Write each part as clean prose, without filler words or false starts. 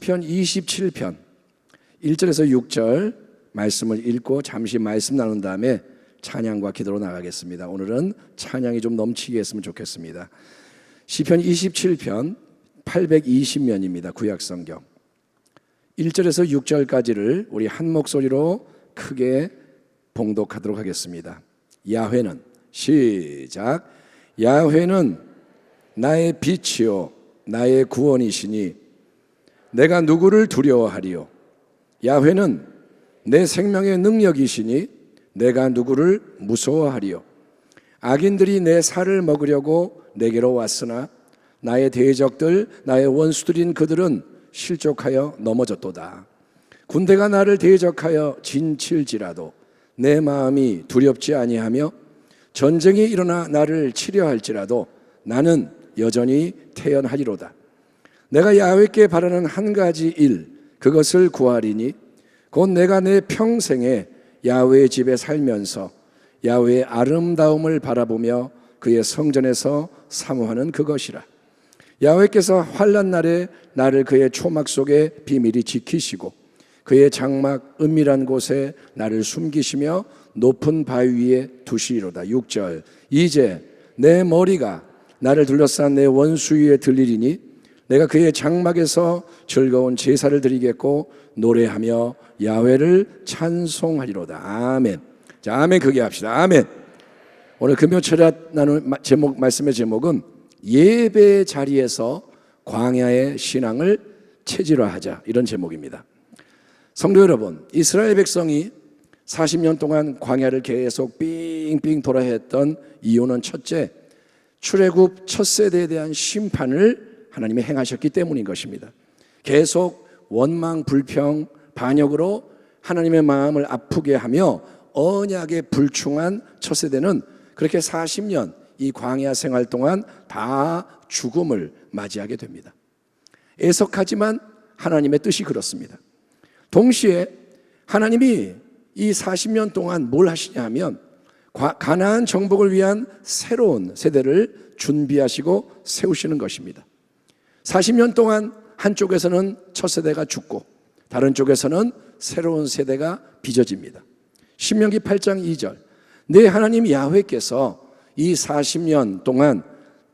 시편 27편 1절에서 6절 말씀을 읽고 잠시 말씀 나눈 다음에 찬양과 기도로 나가겠습니다. 오늘은 찬양이 좀 넘치게 했으면 좋겠습니다. 시편 27편 820면입니다. 구약성경 1절에서 6절까지를 우리 한 목소리로 크게 봉독하도록 하겠습니다. 야훼는, 시작. 야훼는 나의 빛이요 나의 구원이시니 내가 누구를 두려워하리요. 야훼는 내 생명의 능력이시니 내가 누구를 무서워하리요. 악인들이 내 살을 먹으려고 내게로 왔으나 나의 대적들, 나의 원수들인 그들은 실족하여 넘어졌도다. 군대가 나를 대적하여 진칠지라도 내 마음이 두렵지 아니하며 전쟁이 일어나 나를 치려할지라도 나는 여전히 태연하리로다. 내가 야훼께 바라는 한 가지 일, 그것을 구하리니 곧 내가 내 평생에 야훼의 집에 살면서 야훼의 아름다움을 바라보며 그의 성전에서 사모하는 그것이라. 야훼께서 환난 날에 나를 그의 초막 속에 비밀히 지키시고 그의 장막 은밀한 곳에 나를 숨기시며 높은 바위 위에 두시리로다. 6절. 이제 내 머리가 나를 둘러싼 내 원수 위에 들리리니 내가 그의 장막에서 즐거운 제사를 드리겠고 노래하며 야훼를 찬송하리로다. 아멘. 자, 아멘 크게 합시다. 아멘. 오늘 금요철야 나눌 말씀의 제목은 예배 자리에서 광야의 신앙을 체질화하자, 이런 제목입니다. 성도 여러분, 이스라엘 백성이 40년 동안 광야를 계속 삥삥 돌아야 했던 이유는 첫째, 출애굽 첫 세대에 대한 심판을 하나님이 행하셨기 때문인 것입니다. 계속 원망, 불평, 반역으로 하나님의 마음을 아프게 하며 언약에 불충한 첫 세대는 그렇게 40년 이 광야 생활 동안 다 죽음을 맞이하게 됩니다. 애석하지만 하나님의 뜻이 그렇습니다. 동시에 하나님이 이 40년 동안 뭘 하시냐 하면 가나안 정복을 위한 새로운 세대를 준비하시고 세우시는 것입니다. 40년 동안 한쪽에서는 첫 세대가 죽고 다른 쪽에서는 새로운 세대가 빚어집니다. 신명기 8장 2절. 내 하나님 야훼께서 이 40년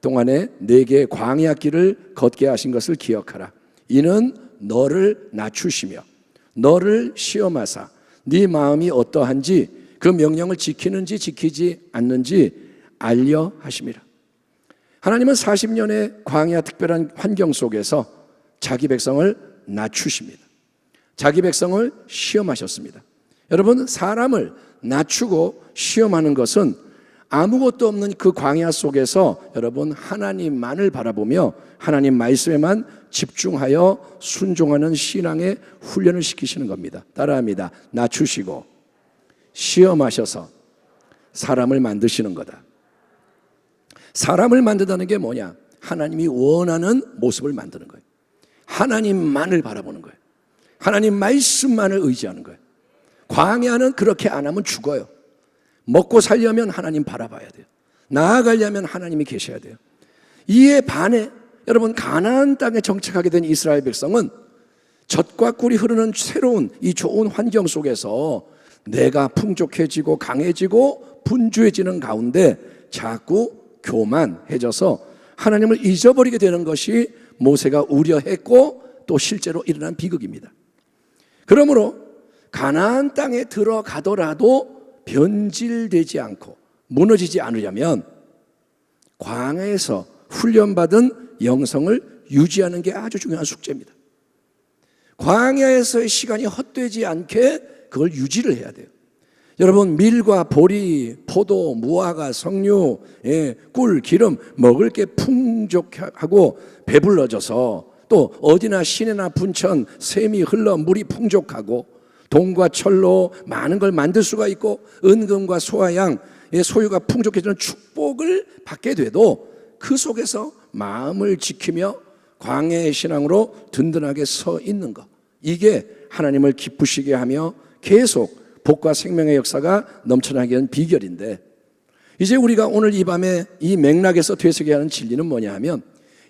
동안에 내게 광야 길을 걷게 하신 것을 기억하라. 이는 너를 낮추시며 너를 시험하사 네 마음이 어떠한지 그 명령을 지키는지 지키지 않는지 알려 하심이라. 하나님은 40년의 광야 특별한 환경 속에서 자기 백성을 낮추십니다. 자기 백성을 시험하셨습니다. 여러분, 사람을 낮추고 시험하는 것은 아무것도 없는 그 광야 속에서 여러분 하나님만을 바라보며 하나님 말씀에만 집중하여 순종하는 신앙의 훈련을 시키시는 겁니다. 따라합니다. 낮추시고 시험하셔서 사람을 만드시는 거다. 사람을 만든다는 게 뭐냐? 하나님이 원하는 모습을 만드는 거예요. 하나님만을 바라보는 거예요. 하나님 말씀만을 의지하는 거예요. 광야는 그렇게 안 하면 죽어요. 먹고 살려면 하나님 바라봐야 돼요. 나아가려면 하나님이 계셔야 돼요. 이에 반해 여러분, 가나안 땅에 정착하게 된 이스라엘 백성은 젖과 꿀이 흐르는 새로운 이 좋은 환경 속에서 내가 풍족해지고 강해지고 분주해지는 가운데 자꾸 교만해져서 하나님을 잊어버리게 되는 것이 모세가 우려했고 또 실제로 일어난 비극입니다. 그러므로 가나안 땅에 들어가더라도 변질되지 않고 무너지지 않으려면 광야에서 훈련받은 영성을 유지하는 게 아주 중요한 숙제입니다. 광야에서의 시간이 헛되지 않게 그걸 유지를 해야 돼요. 여러분, 밀과 보리, 포도, 무화과, 석류, 꿀, 기름 먹을 게 풍족하고 배불러져서 또 어디나 시내나 분천 샘이 흘러 물이 풍족하고 동과 철로 많은 걸 만들 수가 있고 은금과 소화양 소유가 풍족해지는 축복을 받게 돼도 그 속에서 마음을 지키며 광야의 신앙으로 든든하게 서 있는 것, 이게 하나님을 기쁘시게 하며 계속 복과 생명의 역사가 넘쳐나게 하는 비결인데, 이제 우리가 오늘 이 밤에 이 맥락에서 되새겨야 하는 진리는 뭐냐 하면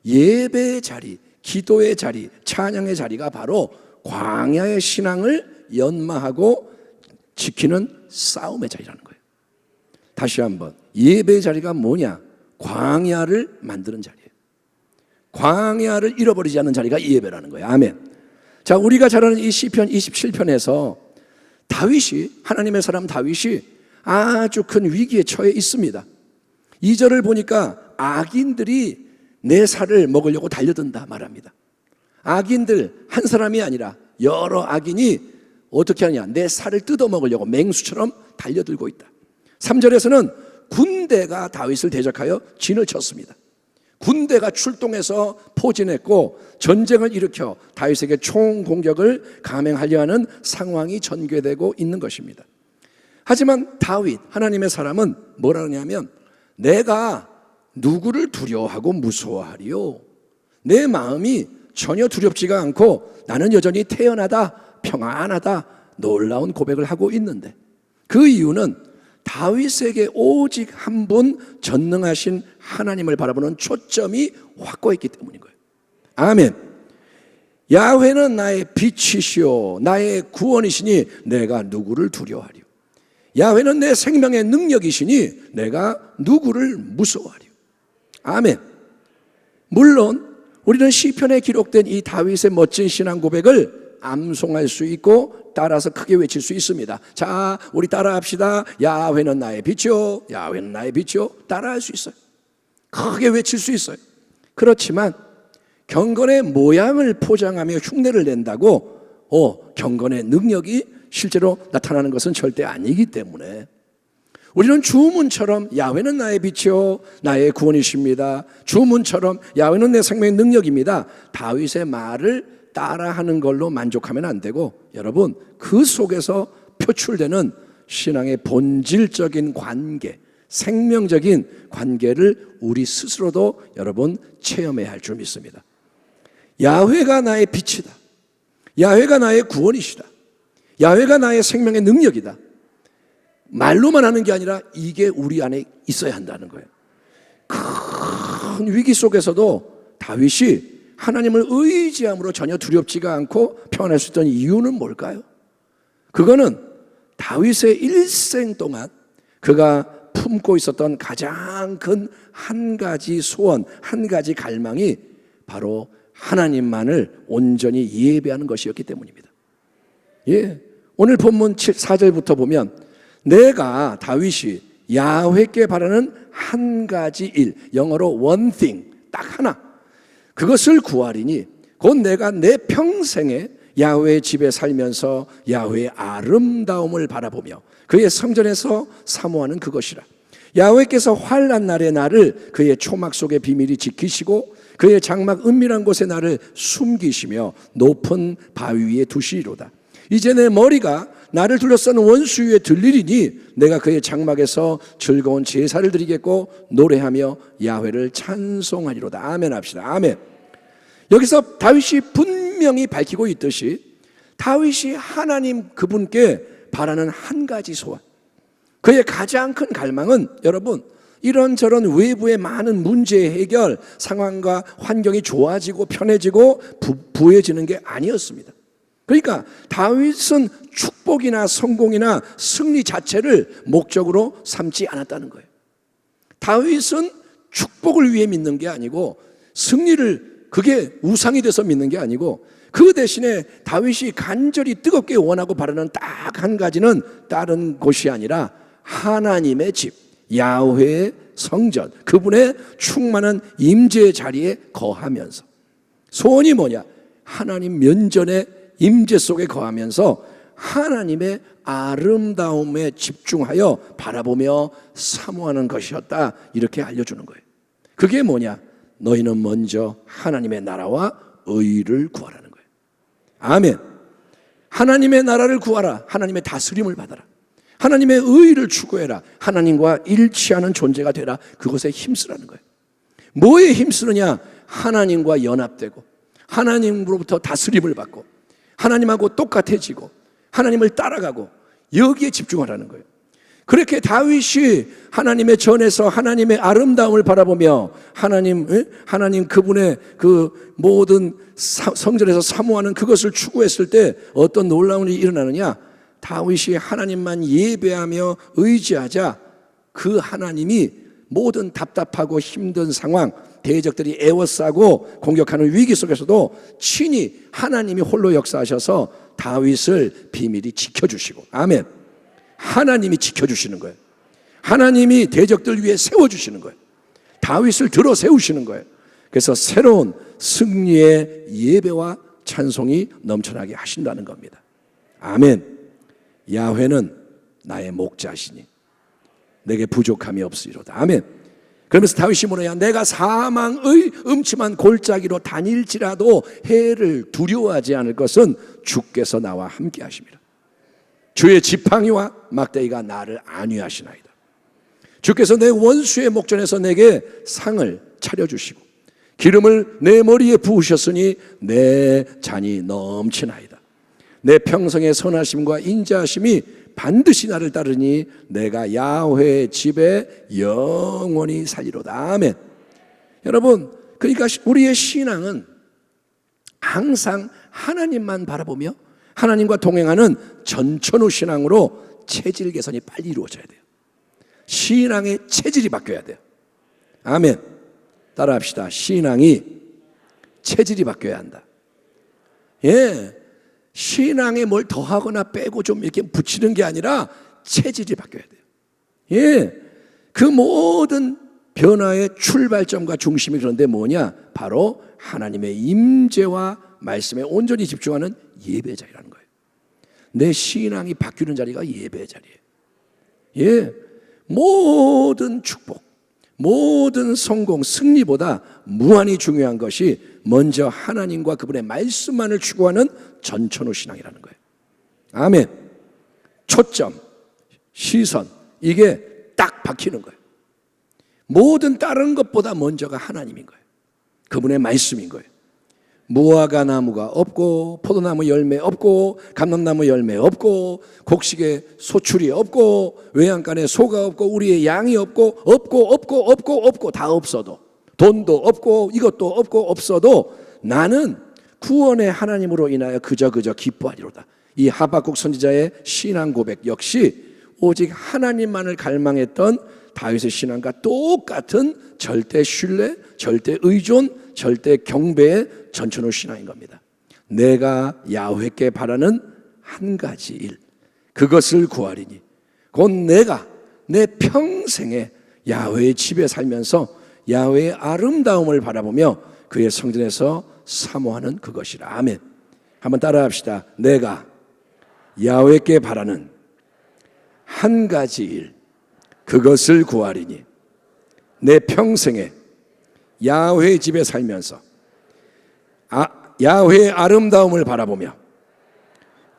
예배의 자리, 기도의 자리, 찬양의 자리가 바로 광야의 신앙을 연마하고 지키는 싸움의 자리라는 거예요. 다시 한번, 예배의 자리가 뭐냐? 광야를 만드는 자리예요. 광야를 잃어버리지 않는 자리가 예배라는 거예요. 아멘. 자, 우리가 잘 아는 이 시편 27편에서 다윗이, 하나님의 사람 다윗이 아주 큰 위기에 처해 있습니다. 2절을 보니까 악인들이 내 살을 먹으려고 달려든다 말합니다. 악인들 한 사람이 아니라 여러 악인이 어떻게 하냐? 내 살을 뜯어먹으려고 맹수처럼 달려들고 있다. 3절에서는 군대가 다윗을 대적하여 진을 쳤습니다. 군대가 출동해서 포진했고 전쟁을 일으켜 다윗에게 총공격을 감행하려 하는 상황이 전개되고 있는 것입니다. 하지만 다윗, 하나님의 사람은 뭐라 하냐면, 내가 누구를 두려워하고 무서워하리요? 내 마음이 전혀 두렵지가 않고 나는 여전히 태연하다, 평안하다, 놀라운 고백을 하고 있는데, 그 이유는 다윗에게 오직 한 분 전능하신 하나님을 바라보는 초점이 확고했기 때문인 거예요. 아멘. 야훼는 나의 빛이시오, 나의 구원이시니 내가 누구를 두려워하리요? 야훼는 내 생명의 능력이시니 내가 누구를 무서워하리요? 아멘. 물론 우리는 시편에 기록된 이 다윗의 멋진 신앙 고백을 암송할 수 있고 따라서 크게 외칠 수 있습니다. 자, 우리 따라합시다. 야훼는 나의 빛이요, 야훼는 나의 빛이요. 따라할 수 있어요. 크게 외칠 수 있어요. 그렇지만 경건의 모양을 포장하며 흉내를 낸다고 경건의 능력이 실제로 나타나는 것은 절대 아니기 때문에 우리는 주문처럼 야훼는 나의 빛이요 나의 구원이십니다, 주문처럼 야훼는 내 생명의 능력입니다, 다윗의 말을 따라하는 걸로 만족하면 안 되고, 여러분, 그 속에서 표출되는 신앙의 본질적인 관계, 생명적인 관계를 우리 스스로도 여러분 체험해야 할 줄 믿습니다. 야훼가 나의 빛이다, 야훼가 나의 구원이시다, 야훼가 나의 생명의 능력이다, 말로만 하는 게 아니라 이게 우리 안에 있어야 한다는 거예요. 큰 위기 속에서도 다윗이 하나님을 의지함으로 전혀 두렵지가 않고 평안할 수 있던 이유는 뭘까요? 그거는 다윗의 일생 동안 그가 품고 있었던 가장 큰 한 가지 소원, 한 가지 갈망이 바로 하나님만을 온전히 예배하는 것이었기 때문입니다. 예, 오늘 본문 4절부터 보면 내가 다윗이 야훼께 바라는 한 가지 일, 영어로 one thing, 딱 하나, 그것을 구하리니 곧 내가 내 평생에 야훼의 집에 살면서 야훼의 아름다움을 바라보며 그의 성전에서 사모하는 그것이라. 야훼께서 환난 날의 나를 그의 초막 속의 비밀이 지키시고 그의 장막 은밀한 곳에 나를 숨기시며 높은 바위 위에 두시리로다. 이제 내 머리가 나를 둘러싸는 원수 위에 들리리니 내가 그의 장막에서 즐거운 제사를 드리겠고 노래하며 야훼를 찬송하리로다. 아멘 합시다. 아멘. 여기서 다윗이 분명히 밝히고 있듯이 다윗이 하나님 그분께 바라는 한 가지 소원, 그의 가장 큰 갈망은 여러분 이런저런 외부의 많은 문제 해결, 상황과 환경이 좋아지고 편해지고 부해지는 게 아니었습니다. 그러니까 다윗은 축복이나 성공이나 승리 자체를 목적으로 삼지 않았다는 거예요. 다윗은 축복을 위해 믿는 게 아니고 승리를 그게 우상이 돼서 믿는 게 아니고 그 대신에 다윗이 간절히 뜨겁게 원하고 바라는 딱 한 가지는 다른 곳이 아니라 하나님의 집, 야훼의 성전, 그분의 충만한 임재의 자리에 거하면서, 소원이 뭐냐? 하나님 면전의 임재 속에 거하면서 하나님의 아름다움에 집중하여 바라보며 사모하는 것이었다, 이렇게 알려주는 거예요. 그게 뭐냐? 너희는 먼저 하나님의 나라와 의를 구하라는 거예요. 아멘. 하나님의 나라를 구하라. 하나님의 다스림을 받아라. 하나님의 의를 추구해라. 하나님과 일치하는 존재가 되라. 그것에 힘쓰라는 거예요. 뭐에 힘쓰느냐? 하나님과 연합되고 하나님으로부터 다스림을 받고 하나님하고 똑같아지고 하나님을 따라가고 여기에 집중하라는 거예요. 그렇게 다윗이 하나님의 전에서 하나님의 아름다움을 바라보며 하나님 그분의 그 모든 성전에서 사모하는 그것을 추구했을 때 어떤 놀라운 일이 일어나느냐? 다윗이 하나님만 예배하며 의지하자 그 하나님이 모든 답답하고 힘든 상황, 대적들이 애워싸고 공격하는 위기 속에서도 친히 하나님이 홀로 역사하셔서 다윗을 비밀히 지켜주시고, 아멘. 하나님이 지켜주시는 거예요. 하나님이 대적들 위에 세워주시는 거예요. 다윗을 들어 세우시는 거예요. 그래서 새로운 승리의 예배와 찬송이 넘쳐나게 하신다는 겁니다. 아멘. 야훼는 나의 목자시니 내게 부족함이 없으리로다. 아멘. 그러면서 다윗이 뭐냐? 내가 사망의 음침한 골짜기로 다닐지라도 해를 두려워하지 않을 것은 주께서 나와 함께 하심이라. 주의 지팡이와 막대기가 나를 안위하시나이다. 주께서 내 원수의 목전에서 내게 상을 차려주시고 기름을 내 머리에 부으셨으니 내 잔이 넘치나이다. 내 평생의 선하심과 인자하심이 반드시 나를 따르니 내가 야훼의 집에 영원히 살리로다. 아멘. 여러분, 그러니까 우리의 신앙은 항상 하나님만 바라보며 하나님과 동행하는 전천후 신앙으로 체질 개선이 빨리 이루어져야 돼요. 신앙의 체질이 바뀌어야 돼요. 아멘. 따라합시다. 신앙이 체질이 바뀌어야 한다. 예, 신앙에 뭘 더하거나 빼고 좀 이렇게 붙이는 게 아니라 체질이 바뀌어야 돼요. 예, 그 모든 변화의 출발점과 중심이 그런데 뭐냐? 바로 하나님의 임재와 말씀에 온전히 집중하는 예배 자리라는 거예요. 내 신앙이 바뀌는 자리가 예배 자리예요. 예, 모든 축복, 모든 성공, 승리보다 무한히 중요한 것이 먼저 하나님과 그분의 말씀만을 추구하는 전천후 신앙이라는 거예요. 아멘. 초점, 시선, 이게 딱 박히는 거예요. 모든 다른 것보다 먼저가 하나님인 거예요. 그분의 말씀인 거예요. 무화과 나무가 없고 포도나무 열매 없고 감람나무 열매 없고 곡식에 소출이 없고 외양간에 소가 없고 우리의 양이 없고 다 없어도, 돈도 없고 이것도 없고 없어도 나는 구원의 하나님으로 인하여 그저 기뻐하리로다. 이 하박국 선지자의 신앙 고백 역시 오직 하나님만을 갈망했던 다윗의 신앙과 똑같은 절대 신뢰, 절대 의존, 절대 경배의 전천후 신앙인 겁니다. 내가 야훼께 바라는 한 가지 일, 그것을 구하리니 곧 내가 내 평생에 야훼의 집에 살면서 야훼의 아름다움을 바라보며 그의 성전에서 사모하는 그것이라. 아멘. 한번 따라합시다. 내가 야훼께 바라는 한 가지 일, 그것을 구하리니 내 평생에 야훼의 집에 살면서 야훼의 아름다움을 바라보며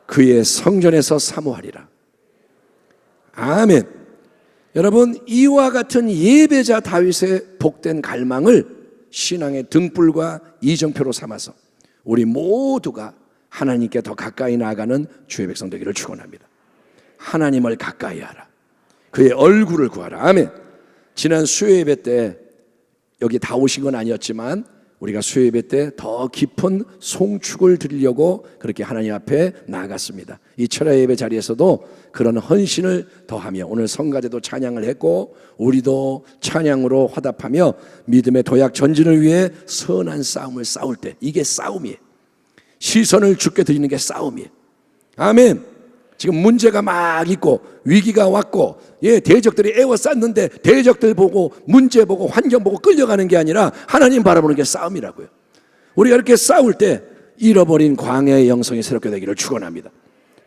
그의 성전에서 사모하리라. 아멘. 여러분, 이와 같은 예배자 다윗의 복된 갈망을 신앙의 등불과 이정표로 삼아서 우리 모두가 하나님께 더 가까이 나아가는 주의 백성 되기를 축원합니다. 하나님을 가까이 하라. 그의 얼굴을 구하라. 아멘. 지난 수요예배 때 여기 다 오신 건 아니었지만 우리가 수요예배 때 더 깊은 송축을 드리려고 그렇게 하나님 앞에 나아갔습니다. 이 철야 예배 자리에서도 그런 헌신을 더하며 오늘 성가대도 찬양을 했고 우리도 찬양으로 화답하며 믿음의 도약 전진을 위해 선한 싸움을 싸울 때, 이게 싸움이에요. 시선을 주께 드리는 게 싸움이에요. 아멘. 지금 문제가 막 있고 위기가 왔고 대적들이 애워쌌는데 대적들 보고 문제 보고 환경 보고 끌려가는 게 아니라 하나님 바라보는 게 싸움이라고요. 우리가 이렇게 싸울 때 잃어버린 광야의 영성이 새롭게 되기를 축원합니다.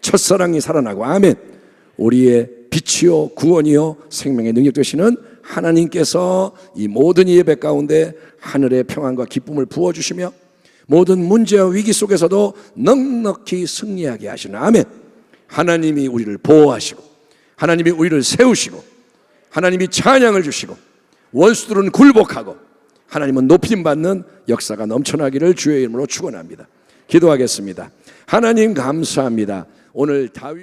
첫사랑이 살아나고, 아멘. 우리의 빛이요 구원이요 생명의 능력 되시는 하나님께서 이 모든 예배 가운데 하늘의 평안과 기쁨을 부어주시며 모든 문제와 위기 속에서도 넉넉히 승리하게 하시는, 아멘. 하나님이 우리를 보호하시고 하나님이 우리를 세우시고 하나님이 찬양을 주시고 원수들은 굴복하고 하나님은 높임받는 역사가 넘쳐나기를 주의 이름으로 축원합니다. 기도하겠습니다. 하나님 감사합니다. 오늘 다윗